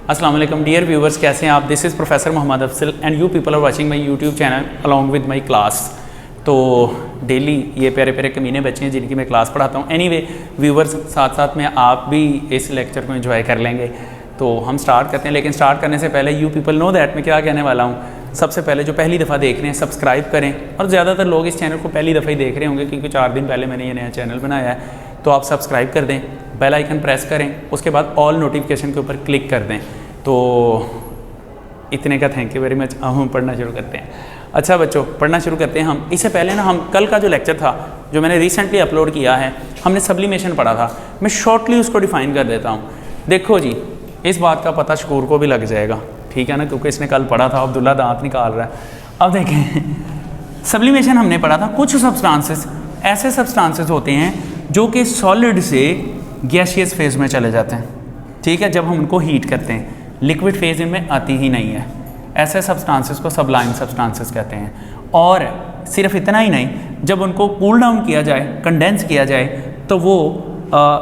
अस्सलाम वालेकुम dear viewers, कैसे हैं आप। This is professor Mohammed Afsal and you people are watching my YouTube channel along with my class. तो डेली ये प्यारे प्यारे कमीने बच्चे हैं जिनकी मैं क्लास पढ़ाता हूँ। एनीवे व्यूवर्स, साथ साथ में आप भी इस लेक्चर को एंजॉय कर लेंगे। तो हम स्टार्ट करते हैं, लेकिन स्टार्ट करने से पहले यू पीपल नो दैट मैं क्या कहने वाला हूँ। सबसे पहले जो पहली दफ़ा देख रहे हैं सब्सक्राइब करें, और ज़्यादातर लोग इस चैनल को पहली दफ़ा ही देख रहे होंगे क्योंकि 4 दिन पहले मैंने ये नया चैनल बनाया है। तो आप सब्सक्राइब कर दें, बेल आइकन प्रेस करें, उसके बाद ऑल नोटिफिकेशन के ऊपर क्लिक कर दें। तो इतने का थैंक यू वेरी मच। अब हम पढ़ना शुरू करते हैं। अच्छा बच्चों, पढ़ना शुरू करते हैं हम। इससे पहले ना, हम कल का जो लेक्चर था जो मैंने रिसेंटली अपलोड किया है, हमने सब्लिमेशन पढ़ा था। मैं शॉर्टली उसको डिफ़ाइन कर देता हूँ। देखो जी, इस बात का पता शकूर को भी लग जाएगा, ठीक है ना, क्योंकि इसने कल पढ़ा था। अब्दुल्ला दांत निकाल रहा है। अब देखें, सब्लिमेशन हमने पढ़ा था। कुछ सब्सटेंसेस ऐसे सब्सटेंसेस होते हैं जो कि सॉलिड से गैसियस फेज में चले जाते हैं, ठीक है, जब हम उनको हीट करते हैं। लिक्विड फेज इनमें आती ही नहीं है। ऐसे सब्सटेंसेस को सबलाइम सब्सटेंसेस कहते हैं। और सिर्फ इतना ही नहीं, जब उनको कूल डाउन किया जाए, कंडेंस किया जाए, तो वो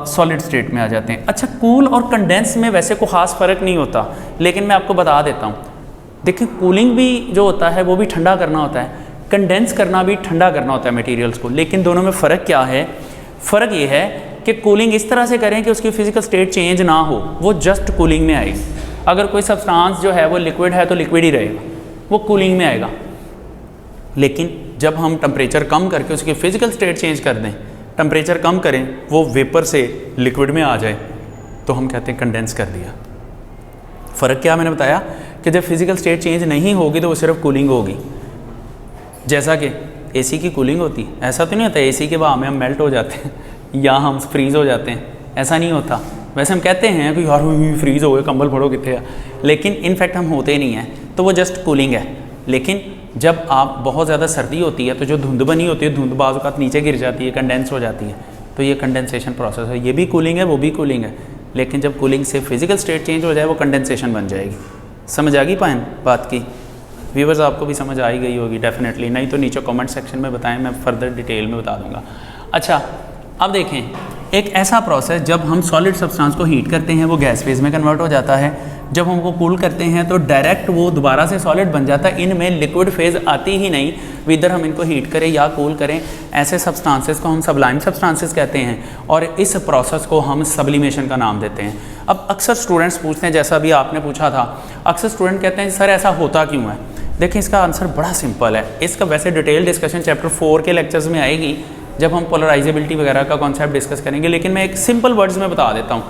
सॉलिड स्टेट में आ जाते हैं। अच्छा, कूल और कंडेंस में वैसे कोई ख़ास फ़र्क नहीं होता, लेकिन मैं आपको बता देता हूँ। देखिए, कूलिंग भी जो होता है वो भी ठंडा करना होता है, कंडेंस करना भी ठंडा करना होता है मटेरियल्स को। लेकिन दोनों में फ़र्क क्या है? फ़र्क ये है कि कूलिंग इस तरह से करें कि उसकी फ़िज़िकल स्टेट चेंज ना हो, वो जस्ट कूलिंग में आएगी। अगर कोई सब्सटेंस जो है वो लिक्विड है तो लिक्विड ही रहेगा, वो कूलिंग में आएगा। लेकिन जब हम टेम्परेचर कम करके उसकी फ़िज़िकल स्टेट चेंज कर दें, टेम्परेचर कम करें, वो वेपर से लिक्विड में आ जाए, तो हम कहते हैं कंडेंस कर दिया। फ़र्क क्या मैंने बताया कि जब फिज़िकल स्टेट चेंज नहीं होगी तो वो सिर्फ कूलिंग होगी। जैसा कि एसी की कूलिंग होती है, ऐसा तो नहीं होता एसी के हवा में हम मेल्ट हो जाते हैं या हम फ्रीज़ हो जाते हैं, ऐसा नहीं होता। वैसे हम कहते हैं कि यार फ्रीज़ हो गए, कंबल फोड़ो कितने है, लेकिन इनफैक्ट हम होते नहीं हैं, तो वो जस्ट कूलिंग है। लेकिन जब आप बहुत ज़्यादा सर्दी होती है तो जो धुंध बनी होती है, धुंध बाज़ औक़ात नीचे गिर जाती है, कंडेंस हो जाती है, तो ये कंडेंसेशन प्रोसेस है। ये भी कूलिंग है, वो भी कूलिंग है। लेकिन जब कूलिंग से फिज़िकल स्टेट चेंज हो जाए, वो कंडेंसेशन बन जाएगी। समझ आ गई पाइन बात की? व्यूवर्स, आपको भी समझ आ ही गई होगी डेफिनेटली, नहीं तो नीचे कमेंट सेक्शन में बताएं, मैं फर्दर डिटेल में बता दूंगा। अच्छा, अब देखें, एक ऐसा प्रोसेस जब हम सॉलिड सब्सटेंस को हीट करते हैं वो गैस फेज में कन्वर्ट हो जाता है। जब हम वो कूल करते हैं तो डायरेक्ट वो दोबारा से सॉलिड बन जाता है। इनमें लिक्विड फेज आती ही नहीं, इधर हम इनको हीट करें या कूल करें। ऐसे सब्सटेंसेस को हम सबलाइम सब्सटेंसेस कहते हैं, और इस प्रोसेस को हम सब्लिमेशन का नाम देते हैं। अब अक्सर स्टूडेंट्स पूछते हैं, जैसा भी आपने पूछा था, अक्सर स्टूडेंट कहते हैं सर ऐसा होता क्यों है। देखिए, इसका आंसर बड़ा सिंपल है। इसका वैसे डिटेल डिस्कशन चैप्टर 4 के लेक्चर्स में आएगी, जब हम पोलराइजेबिलिटी वगैरह का कॉन्सेप्ट डिस्कस करेंगे, लेकिन मैं एक सिंपल वर्ड्स में बता देता हूँ।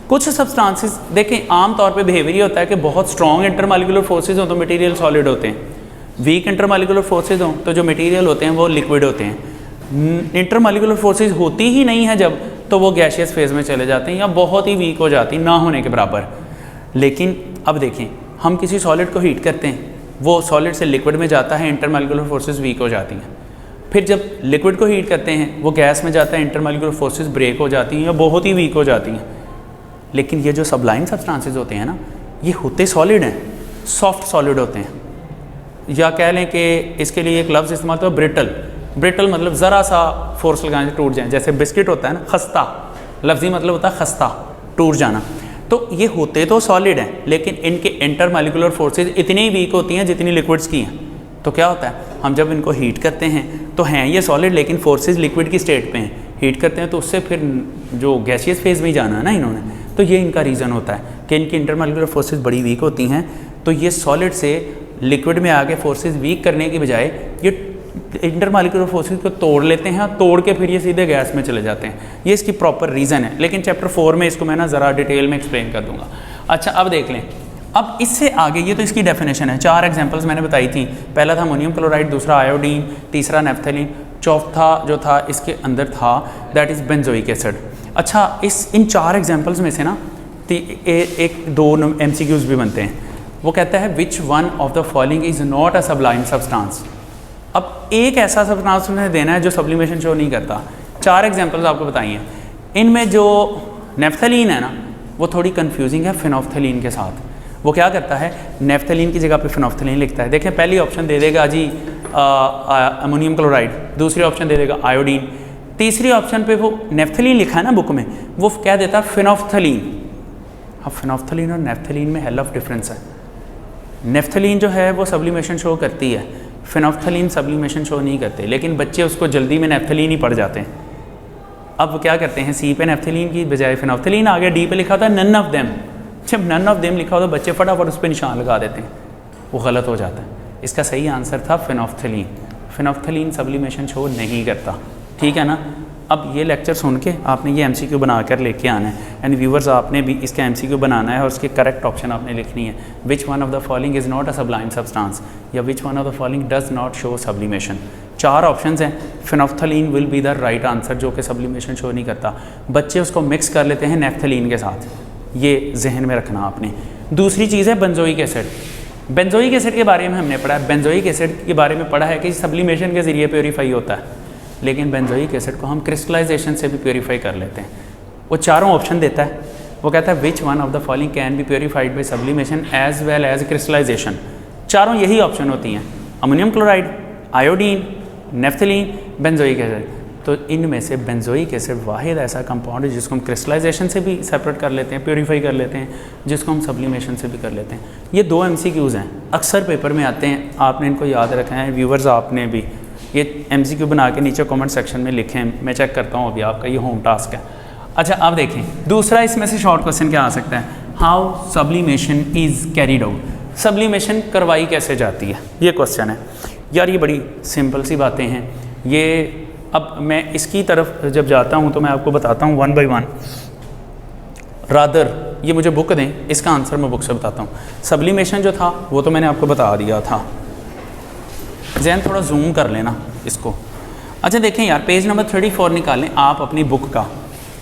कुछ सब्सटेंसेस, देखें, आम तौर पे बिहेवियर होता है कि बहुत स्ट्रॉन्ग इंटरमॉलिक्यूलर फोर्सेज हों तो मटेरियल सॉलिड होते हैं, वीक इंटरमॉलिक्यूलर फोर्सेज हों तो जो मटेरियल होते हैं वो लिक्विड होते हैं। इंटरमॉलिक्यूलर फोर्सेज होती ही नहीं है जब, तो वो गैसियस फेज में चले जाते हैं या बहुत ही वीक हो जाती, ना होने के बराबर। लेकिन अब देखें, हम किसी सॉलिड को हीट करते हैं, वो सॉलिड से लिक्विड में जाता है, इंटरमॉलिक्यूलर फोर्सेज वीक हो जाती हैं। फिर जब लिक्विड को हीट करते हैं, वो गैस में जाता है, इंटरमॉलिक्यूलर फोर्सेज ब्रेक हो जाती हैं या बहुत ही वीक हो जाती हैं। लेकिन ये जो सबलाइम सब्सटेंसेस होते हैं ना, ये होते सॉलिड हैं, सॉफ्ट सॉलिड होते हैं, या कह लें कि इसके लिए एक लफ्ज़ इस्तेमाल होता है ब्रिटल। ब्रिटल मतलब ज़रा सा फोर्स लगाने से टूट जाए, जैसे बिस्किट होता है ना, खस्ता, लफ्ज़ी मतलब होता है खस्ता, टूट जाना। तो ये होते तो सॉलिड हैं, लेकिन इनके इंटरमॉलिक्यूलर फोर्सेज इतनी ही वीक होती हैं जितनी लिक्विड्स की हैं। तो क्या होता है, हम जब इनको हीट करते हैं तो हैं ये सॉलिड, लेकिन फोर्सेज लिक्विड की स्टेट पे हैं। हीट करते हैं तो उससे फिर जो गैसियस फेज में ही जाना है ना इन्होंने, तो ये इनका रीज़न होता है कि इनकी इंटरमॉलिक्यूलर फोर्सेज बड़ी वीक होती हैं। तो ये सॉलिड से लिक्विड में आके फोर्सेज वीक करने की बजाय ये इंटरमॉलिक्यूलर फोर्सेज को तोड़ लेते हैं, तोड़ के फिर ये सीधे गैस में चले जाते हैं। ये इसकी प्रॉपर रीज़न है, लेकिन चैप्टर 4 में इसको मैं ना ज़रा डिटेल में एक्सप्लेन कर दूँगा। अच्छा, अब देख लें, अब इससे आगे, ये तो इसकी डेफिनेशन है। 4 एग्जांपल्स मैंने बताई थी। पहला था अमोनियम क्लोराइड, दूसरा आयोडीन, तीसरा नैफ्थलीन, चौथा जो था इसके अंदर था दैट इज़ बेंजोइक एसिड। अच्छा, इन 4 एग्जांपल्स में से ना एक दो MCQs भी बनते हैं। वो कहता है which one of the following is not a Sublime substance. अब एक ऐसा सब्सटेंस उन्हें देना है जो सब्लिमेशन शो नहीं करता। 4 एग्जांपल्स आपको बताइए। इनमें जो नैफ्थलीन है ना, वो थोड़ी कन्फ्यूजिंग है फिनोल्फ्थलीन के साथ। वो क्या करता है, नैफ्थलीन की जगह पे फिनोल्फ्थलीन लिखता है। देखें, पहली ऑप्शन दे देगा जी अमोनियम क्लोराइड, दूसरी ऑप्शन दे देगा आयोडीन, तीसरी ऑप्शन पे वो नैफ्थलीन लिखा है ना बुक में, वो क्या देता है फिनोल्फ्थलीन। अब फिनोफ्थलीन और नेफ्थलीन में हेल ऑफ डिफरेंस है। नेफ्थलीन जो है वो सब्लिमेशन शो करती है, फिनोफ्थलीन सब्लिमेशन शो नहीं करते, लेकिन बच्चे उसको जल्दी में नेफ्थलीन ही पढ़ जाते हैं। अब वो क्या करते हैं, सी पे नेफ्थलीन की बजाय फिनोफ्थलीन आ गया, डी पे लिखा होता है नन ऑफ देम। जब नन ऑफ देम लिखा होता है बच्चे फटाफट उस पर निशान लगा देते हैं, वो गलत हो जाता है। इसका सही आंसर था फिनोफ्थलीन। फिनोफ्थलीन सब्लिमेशन शो नहीं करता, ठीक है ना। अब ये लेक्चर सुन के आपने ये एमसीक्यू बना कर लेके आना है, एंड व्यूवर्स आपने भी इसका एमसीक्यू बनाना है और उसके करेक्ट ऑप्शन आपने लिखनी है। Which one of the following is not a sublime substance, या which one of the following does not show sublimation. 4 options हैं, phenolphthalein will be the right answer, जो कि सब्लिमेशन शो नहीं करता। बच्चे उसको मिक्स कर लेते हैं नेफ्थलीन के साथ, ये जहन में रखना आपने। दूसरी चीज़ है बेंजोइक एसिड। बेंजोइक एसिड के बारे में हमने पढ़ा है, बेंजोइक एसिड के बारे में पढ़ा है कि सब्लिमेशन के ज़रिए प्योरीफाई होता है, लेकिन बेंजोइक एसिड को हम क्रिस्टलाइजेशन से भी प्योरीफाई कर लेते हैं। वो 4 ऑप्शन देता है, वो कहता है which one of the following can be purified by sublimation as well as crystallization. 4 यही ऑप्शन होती हैं, ammonium chloride, iodine, naphthalene, benzoic acid. तो इनमें से बेंजोइक एसिड वाहिद ऐसा कंपाउंड है जिसको हम क्रिस्टलाइजेशन से भी सेपरेट कर लेते हैं, प्योरीफाई कर लेते हैं, जिसको हम सब्लिमेशन से भी कर लेते हैं। ये 2 MCQs हैं, अक्सर पेपर में आते हैं, आपने इनको याद रखना है। व्यूवर्स आपने भी ये MCQ बना के नीचे कमेंट सेक्शन में लिखें, मैं चेक करता हूँ, अभी आपका ये होम टास्क है। अच्छा आप देखें, दूसरा इसमें से शॉर्ट क्वेश्चन क्या आ सकता है, how sublimation is carried out. Sublimation करवाई कैसे जाती है, ये क्वेश्चन है यार। ये बड़ी सिंपल सी बातें हैं ये। अब मैं इसकी तरफ जब जाता हूँ तो मैं आपको बताता हूँ 1 by 1। रादर ये मुझे बुक दें, इसका आंसर मैं बुक से बताता हूँ। सब्लिमेशन जो था वो तो मैंने आपको बता दिया था, जहन थोड़ा जूम कर लेना इसको। अच्छा देखें यार, पेज नंबर 34 निकालें आप अपनी बुक का।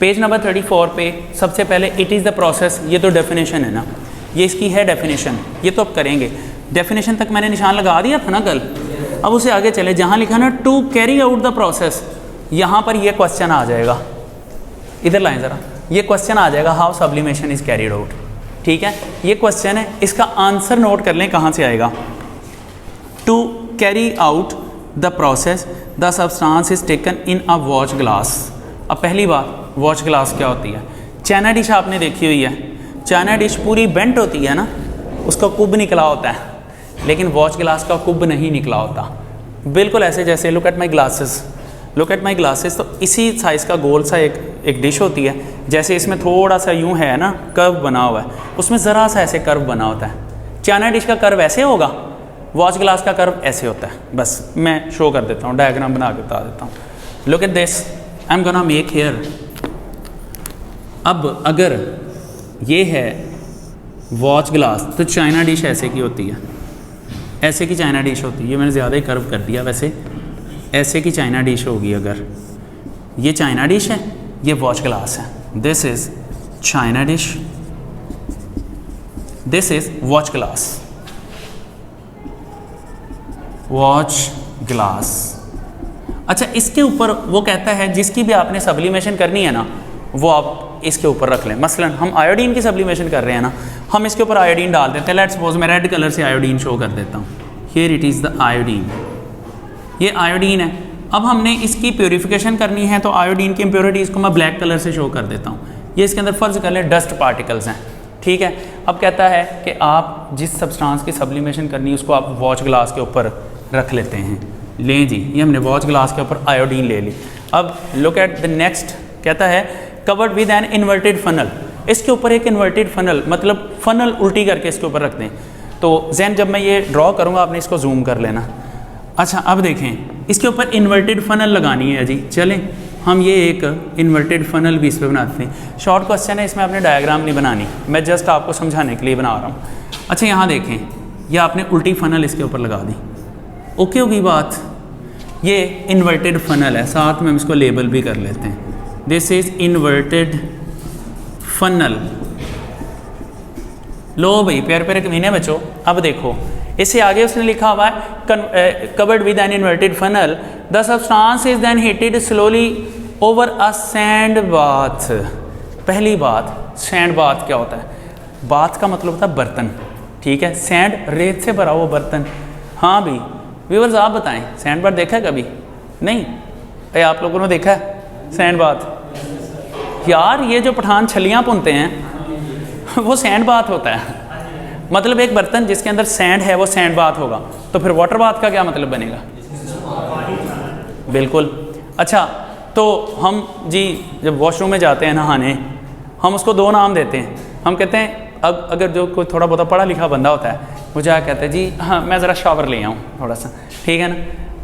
पेज नंबर 34 पे सबसे पहले इट इज़ द प्रोसेस, ये तो डेफिनेशन है ना, ये इसकी है डेफिनेशन, ये तो अब करेंगे। डेफिनेशन तक मैंने निशान लगा दिया था ना कल। अब उसे आगे चले, जहाँ लिखा ना to carry out the process, यहाँ पर ये क्वेश्चन आ जाएगा। इधर लाएं ज़रा, ये क्वेश्चन आ जाएगा how sublimation is carried out, ठीक है। ये क्वेश्चन है, इसका आंसर नोट कर लें कहाँ से आएगा। To carry out the process the substance is taken in a watch glass. अब पहली बात, वॉच ग्लास क्या होती है। चाइना डिश आपने देखी हुई है, चाइना डिश पूरी बेंट होती है ना, उसका कुब निकला होता है, लेकिन वॉच ग्लास का कुब नहीं निकला होता। बिल्कुल ऐसे जैसे look at my glasses, look at my glasses, तो इसी साइज़ का गोल सा एक डिश होती है। जैसे इसमें थोड़ा सा यूँ है ना कर्व बना हुआ है, उसमें ज़रा सा ऐसे कर्व बना होता है। चाइना डिश का कर्व ऐसे होगा, वॉच ग्लास का कर्व ऐसे होता है। बस मैं शो कर देता हूँ, डायग्राम बना के बता देता हूँ। Look at this, I am gonna make here. अब अगर ये है वॉच ग्लास तो चाइना डिश ऐसे की होती है, ऐसे की चाइना डिश होती है। ये मैंने ज़्यादा ही कर्व कर दिया, वैसे ऐसे की चाइना डिश होगी। अगर ये चाइना डिश है, ये वॉच ग्लास है। This is China dish, this is watch glass, watch glass. अच्छा, इसके ऊपर वो कहता है जिसकी भी आपने सब्लिमेशन करनी है ना, वो आप इसके ऊपर रख लें। मसलन हम आयोडीन की सब्लिमेशन कर रहे हैं ना, हम इसके ऊपर आयोडीन डाल देते हैं। लेट्स सपोज मैं रेड कलर से आयोडीन शो कर देता हूँ। Here it is the iodine, ये आयोडीन है। अब हमने इसकी प्योरीफिकेशन करनी है, तो आयोडीन की इम्प्योरिटीज़ को मैं ब्लैक कलर से शो कर देता हूँ। ये इसके अंदर फ़र्ज़ कर लें डस्ट पार्टिकल्स हैं, ठीक है। अब कहता है कि आप जिस सब्सटेंस की सब्लिमेशन करनी है उसको आप वॉच ग्लास के ऊपर रख लेते हैं। लें जी, ये हमने वॉच ग्लास के ऊपर आयोडीन ले ली। अब लुक एट द नेक्स्ट, कहता है covered with an inverted funnel. इसके ऊपर एक इन्वर्टेड फनल, मतलब फनल उल्टी करके इसके ऊपर रख दें। तो जैन जब मैं ये ड्रॉ करूँगा आपने इसको जूम कर लेना। अच्छा अब देखें, इसके ऊपर इन्वर्टेड फनल लगानी है जी। चलें हम ये एक इन्वर्टेड फनल भी इस पर बनाते हैं। शॉर्ट क्वेश्चन है, इसमें आपने डायग्राम नहीं बनानी, मैं जस्ट आपको समझाने के लिए बना रहा हूँ। अच्छा यहाँ देखें, ये आपने उल्टी फनल इसके ऊपर लगा दी। ओके होगी बात। ये इन्वर्टेड फनल है, साथ में हम इसको लेबल भी कर लेते हैं। This is inverted funnel. लो भाई प्यारे प्यारे कमीने बच्चों, अब देखो इससे आगे उसने लिखा हुआ है covered with an inverted funnel the substance is then heated slowly over a sand bath. पहली बात, सैंड बाथ क्या होता है? बाथ का मतलब होता है बर्तन, ठीक है। सैंड रेत से भरा हुआ बर्तन। हाँ भाई व्यूअर्स आप बताएं, सैंड बाथ देखा है कभी? नहीं भाई, आप लोगों ने देखा है सैंड बाथ? यार ये जो पठान छलियाँ भुनते हैं, वो सैंड बाथ होता है। मतलब एक बर्तन जिसके अंदर सैंड है वो सैंड बाथ होगा, तो फिर वाटर बाथ का क्या मतलब बनेगा? बिल्कुल। अच्छा, तो हम जी जब वॉशरूम में जाते हैं नहाने, हम उसको दो नाम देते हैं। हम कहते हैं अब अगर जो कोई थोड़ा बहुत पढ़ा लिखा बंदा होता है वो क्या कहता है, जी हाँ मैं ज़रा शावर ले आऊँ थोड़ा सा, ठीक है ना।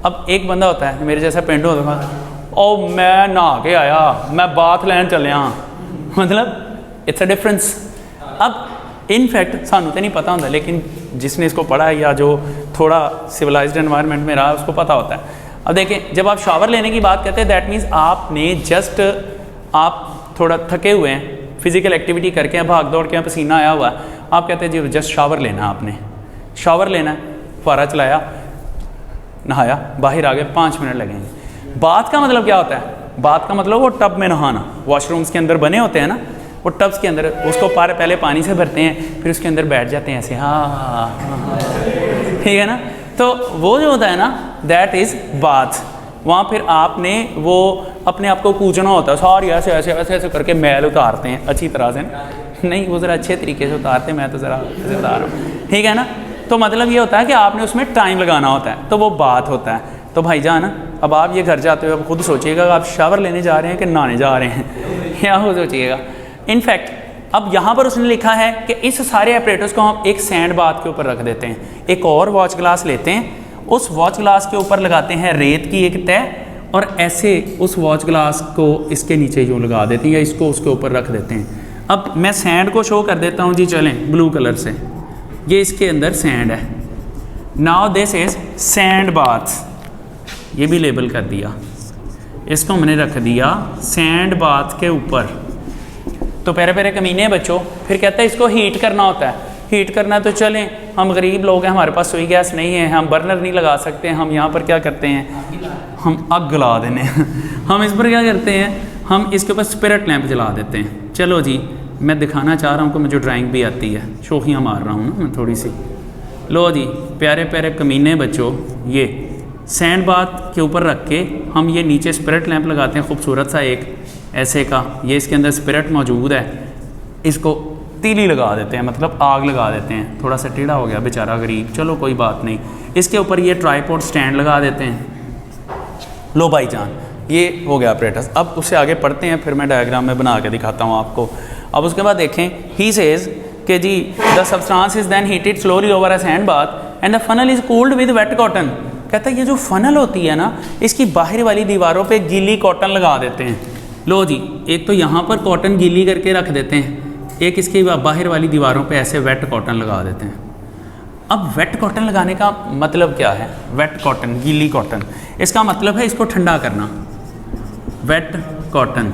अब एक बंदा होता है मेरे जैसा पेंडू होता है, ओ मैं नहा के आया, मैं बाथ लैन चलिया, मतलब इट्स अ डिफरेंस। अब इनफैक्ट सानू तो नहीं पता होता, लेकिन जिसने इसको पढ़ा है या जो थोड़ा सिविलाइज्ड एनवायरनमेंट में रहा उसको पता होता है। अब देखें, जब आप शावर लेने की बात करते हैं दैट मीन्स आपने जस्ट आप थोड़ा थके हुए हैं, फिजिकल एक्टिविटी करके भाग दौड़ के पसीना आया हुआ है, आप कहते हैं जी जस्ट शावर लेना है, आपने शावर लेना है, फुहारा चलाया, नहाया, बाहर आ गए, 5 मिनट लगेंगे। बात का मतलब क्या होता है? बात का मतलब वो टब में नहाना, वॉशरूम्स के अंदर बने होते हैं ना, वो टब्स के अंदर उसको पहले पानी से भरते हैं, फिर उसके अंदर बैठ जाते हैं ऐसे, हाँ ठीक है ना। तो वो जो होता है ना दैट इज़ बाथ। वहाँ फिर आपने वो अपने आप को कूचना होता है, सारी ऐसे ऐसे ऐसे ऐसे करके मैल उतारते हैं अच्छी तरह से, नहीं वो ज़रा अच्छे तरीके से उतारते हैं, मैं तो ज़रा ऐसे उतार रहा हूँ, ठीक है ना। तो मतलब ये होता है कि आपने उसमें टाइम लगाना होता है, तो वो बात होता है। तो भाईजान अब आप ये घर जाते हो, अब खुद सोचिएगा आप शावर लेने जा रहे हैं कि नहाने जा रहे हैं, या वो सोचिएगा। इनफैक्ट अब यहाँ पर उसने लिखा है कि इस सारे ऑपरेटर्स को हम एक सैंड बाथ के ऊपर रख देते हैं, एक और वॉच ग्लास लेते हैं, उस वॉच ग्लास के ऊपर लगाते हैं रेत की एक तह, और ऐसे उस वॉच ग्लास को इसके नीचे यूँ लगा देते हैं या इसको उसके ऊपर रख देते हैं। अब मैं सैंड को शो कर देता हूँ जी, चलें ब्लू कलर से, ये इसके अंदर सैंड है। Now this is sand bath, ये भी लेबल कर दिया, इसको हमने रख दिया सैंड बाथ के ऊपर। तो प्यारे प्यारे कमीने बच्चों, फिर कहता है इसको हीट करना होता है। हीट करना तो चलें, हम गरीब लोग हैं, हमारे पास सुई गैस नहीं है, हम बर्नर नहीं लगा सकते, हम यहाँ पर क्या करते हैं, हम आग जला देने हम इस पर क्या करते हैं, हम इसके ऊपर स्पिरिट लैंप जला देते हैं। चलो जी, मैं दिखाना चाह रहा हूँ कि मुझे ड्राइंग भी आती है, शोखियाँ मार रहा हूँ ना मैं थोड़ी सी। लो जी प्यारे प्यारे कमीने बच्चों, ये सैंड बाथ के ऊपर रख के हम ये नीचे स्पिरिट लैंप लगाते हैं, खूबसूरत सा एक ऐसे का, ये इसके अंदर स्पिरिट मौजूद है, इसको तीली लगा देते हैं, मतलब आग लगा देते हैं। थोड़ा सा टेढ़ा हो गया बेचारा गरीब, चलो कोई बात नहीं। इसके ऊपर ये ट्राइपॉड स्टैंड लगा देते हैं। लो भाईजान, ये हो गया ऑपरेटर्स। अब उससे आगे पढ़ते हैं, फिर मैं डायग्राम में बना के दिखाता हूँ आपको। अब उसके बाद देखें, ही सेज कि जी the substance is then heated slowly over a sand bath and the funnel is cooled with wet cotton. कहता है ये जो फनल होती है ना, इसकी बाहर वाली दीवारों पे गीली कॉटन लगा देते हैं। लो जी, एक तो यहाँ पर कॉटन गीली करके रख देते हैं, एक इसकी बाहर वाली दीवारों पे ऐसे वेट कॉटन लगा देते हैं। अब वेट कॉटन लगाने का मतलब क्या है? वेट कॉटन, गीली कॉटन, इसका मतलब है इसको ठंडा करना, वेट कॉटन।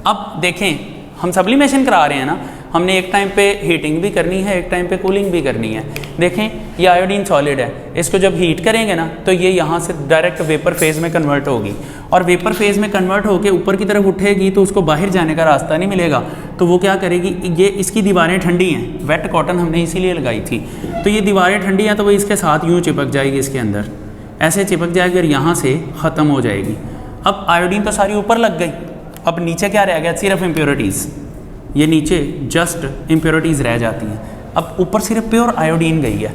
अब देखें, हम सब्लिमेशन करा रहे हैं ना, हमने एक टाइम पे हीटिंग भी करनी है, एक टाइम पे कूलिंग भी करनी है। देखें ये आयोडीन सॉलिड है, इसको जब हीट करेंगे ना तो ये यहाँ से डायरेक्ट वेपर फेज़ में कन्वर्ट होगी, और वेपर फेज़ में कन्वर्ट होकर ऊपर की तरफ उठेगी तो उसको बाहर जाने का रास्ता नहीं मिलेगा। तो वो क्या करेगी, ये इसकी दीवारें ठंडी हैं, वेट कॉटन हमने इसीलिए लगाई थी, तो ये दीवारें ठंडी हैं तो वो इसके साथ यूँ चिपक जाएगी, इसके अंदर ऐसे चिपक जाएगी और यहाँ से ख़त्म हो जाएगी। अब आयोडीन तो सारी ऊपर लग गई, अब नीचे क्या रह गया, सिर्फ इम्प्योरिटीज़, ये नीचे जस्ट इम्प्योरिटीज़ रह जाती हैं। अब ऊपर सिर्फ प्योर आयोडीन गई है,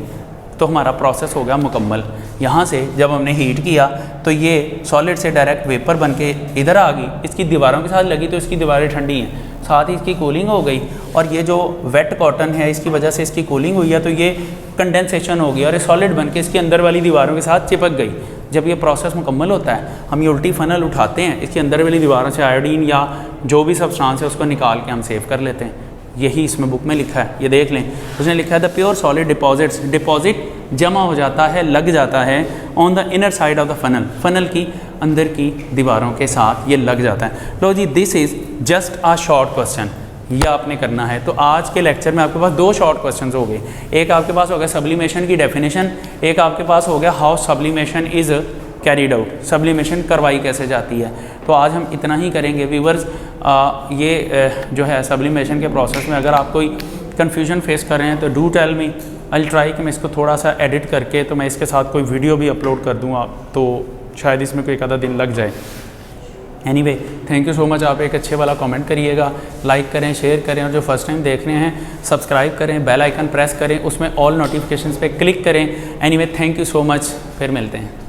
तो हमारा प्रोसेस हो गया मुकम्मल। यहाँ से जब हमने हीट किया तो ये सॉलिड से डायरेक्ट वेपर बन के इधर आ गई, इसकी दीवारों के साथ लगी तो इसकी दीवारें ठंडी हैं, साथ ही इसकी कूलिंग हो गई, और ये जो वेट कॉटन है इसकी वजह से इसकी कूलिंग हुई है, तो ये कंडेंसेशन हो गई और ये सॉलिड बन के इसके अंदर वाली दीवारों के साथ चिपक गई। जब ये प्रोसेस मुकम्मल होता है, हम ये उल्टी फनल उठाते हैं, इसके अंदर वाली दीवारों से आयोडीन या जो भी सब्सटेंस है उसको निकाल के हम सेव कर लेते हैं। यही इसमें बुक में लिखा है, ये देख लें, उसने लिखा है the pure solid deposits, deposit जमा हो जाता है, लग जाता है on the inner side of the funnel, funnel की अंदर की दीवारों के साथ ये लग जाता है। लो जी, this is just a short question, ये आपने करना है। तो आज के लेक्चर में आपके पास 2 शॉर्ट क्वेश्चंस हो गए, एक आपके पास हो गया सब्लिमेशन की डेफिनेशन, एक आपके पास हो गया how sublimation is carried out, sublimation करवाई कैसे जाती है। तो आज हम इतना ही करेंगे व्यूवर्स। जो है सब्लिमेशन के प्रोसेस में अगर आप कोई कन्फ्यूजन फेस कर रहे हैं तो do tell me, I will try कि मैं इसको थोड़ा सा एडिट करके तो मैं इसके साथ कोई वीडियो भी अपलोड कर दूँगा, तो शायद इसमें कोई एक आधा दिन लग जाए। Anyway thank you so much. आप एक अच्छे वाला कमेंट करिएगा, लाइक करें, शेयर करें, और जो फर्स्ट टाइम देख रहे हैं सब्सक्राइब करें, बेल आइकन प्रेस करें, उसमें ऑल नोटिफिकेशंस पे क्लिक करें। Anyway thank you so much, फिर मिलते हैं।